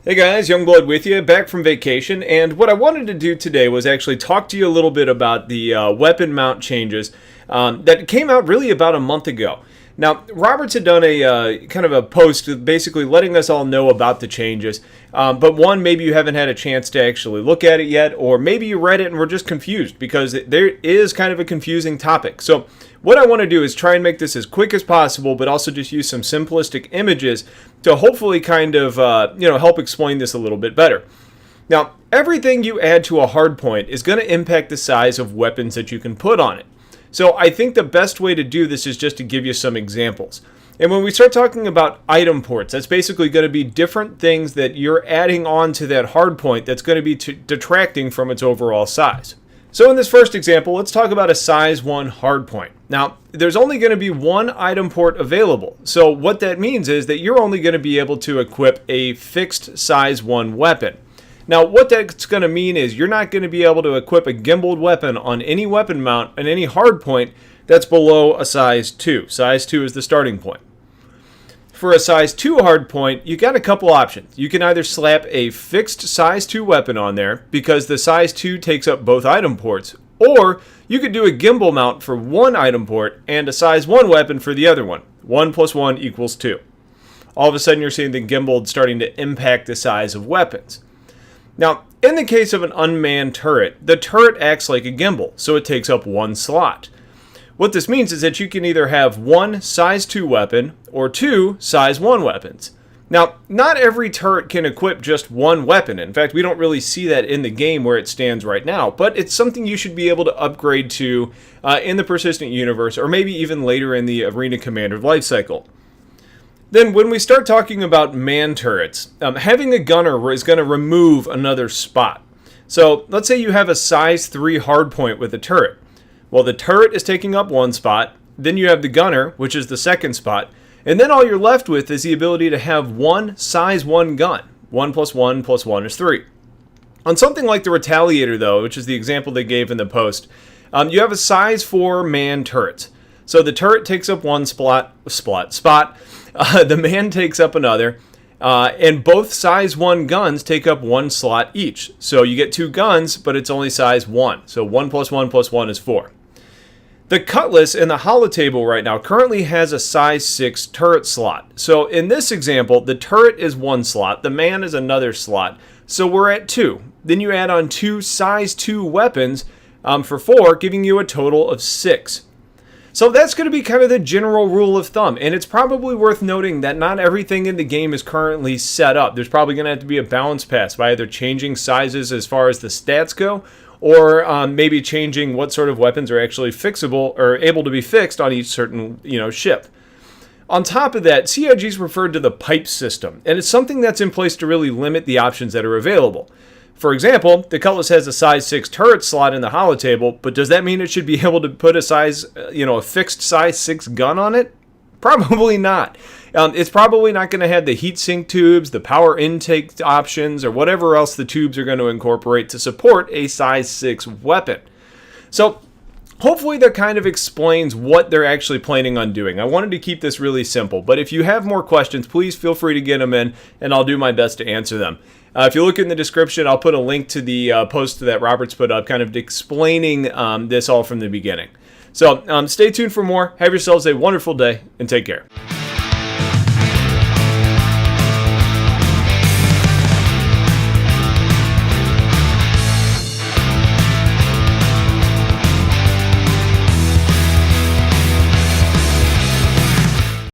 Hey guys, Youngblood with you, back from vacation, and what I wanted to do today was actually talk to you a little bit about the weapon mount changes that came out really about a month ago. Now, Roberts had done a kind of a post basically letting us all know about the changes, but one, maybe you haven't had a chance to actually look at it yet, or maybe you read it and were just confused, because there is kind of a confusing topic. So what I want to do is try and make this as quick as possible, but also just use some simplistic images to hopefully kind of help explain this a little bit better. Now, everything you add to a hardpoint is going to impact the size of weapons that you can put on it. So I think the best way to do this is just to give you some examples. And when we start talking about item ports, that's basically going to be different things that you're adding on to that hardpoint that's going to be detracting from its overall size. So in this first example, let's talk about a size 1 hardpoint. Now, there's only going to be one item port available. So what that means is that you're only going to be able to equip a fixed size 1 weapon. Now, what that's going to mean is you're not going to be able to equip a gimbaled weapon on any weapon mount and any hardpoint that's below a size 2. Size 2 is the starting point. For a size 2 hardpoint, you got a couple options. You can either slap a fixed size 2 weapon on there because the size 2 takes up both item ports, or you could do a gimbal mount for one item port and a size 1 weapon for the other one. 1 plus 1 equals 2. All of a sudden you're seeing the gimbal starting to impact the size of weapons. Now, in the case of an unmanned turret, the turret acts like a gimbal, so it takes up one slot. What this means is that you can either have one size 2 weapon or two size 1 weapons. Now, not every turret can equip just one weapon. In fact, we don't really see that in the game where it stands right now, but it's something you should be able to upgrade to in the persistent universe, or maybe even later in the arena commander lifecycle. Then when we start talking about man turrets, having a gunner is going to remove another spot. So let's say you have a size 3 hardpoint with a turret. Well, the turret is taking up one spot, then you have the gunner, which is the second spot, and then all you're left with is the ability to have one size 1 gun. 1 plus 1 plus 1 is 3. On something like the Retaliator, though, which is the example they gave in the post, you have a size 4 man turret. So the turret takes up one spot, the man takes up another, and both size 1 guns take up one slot each. So you get 2 guns, but it's only size 1. So 1 plus 1 is 4. The Cutlass in the holotable right now currently has a size 6 turret slot. So in this example, the turret is 1 slot, the man is another slot. So we're at 2. Then you add on 2 size 2 weapons for 4, giving you a total of 6. So that's going to be kind of the general rule of thumb, and it's probably worth noting that not everything in the game is currently set up. There's probably going to have to be a balance pass by either changing sizes as far as the stats go, or maybe changing what sort of weapons are actually fixable or able to be fixed on each certain ship. On top of that, CIG's referred to the pipe system, and it's something that's in place to really limit the options that are available. For example, the Cutlass has a size 6 turret slot in the holotable, but does that mean it should be able to put a fixed size 6 gun on it? Probably not. It's probably not going to have the heatsink tubes, the power intake options, or whatever else the tubes are going to incorporate to support a size 6 weapon. So hopefully that kind of explains what they're actually planning on doing. I wanted to keep this really simple, but if you have more questions, please feel free to get them in, and I'll do my best to answer them. If you look in the description, I'll put a link to the post that Roberts put up, kind of explaining this all from the beginning. So stay tuned for more. Have yourselves a wonderful day, and take care.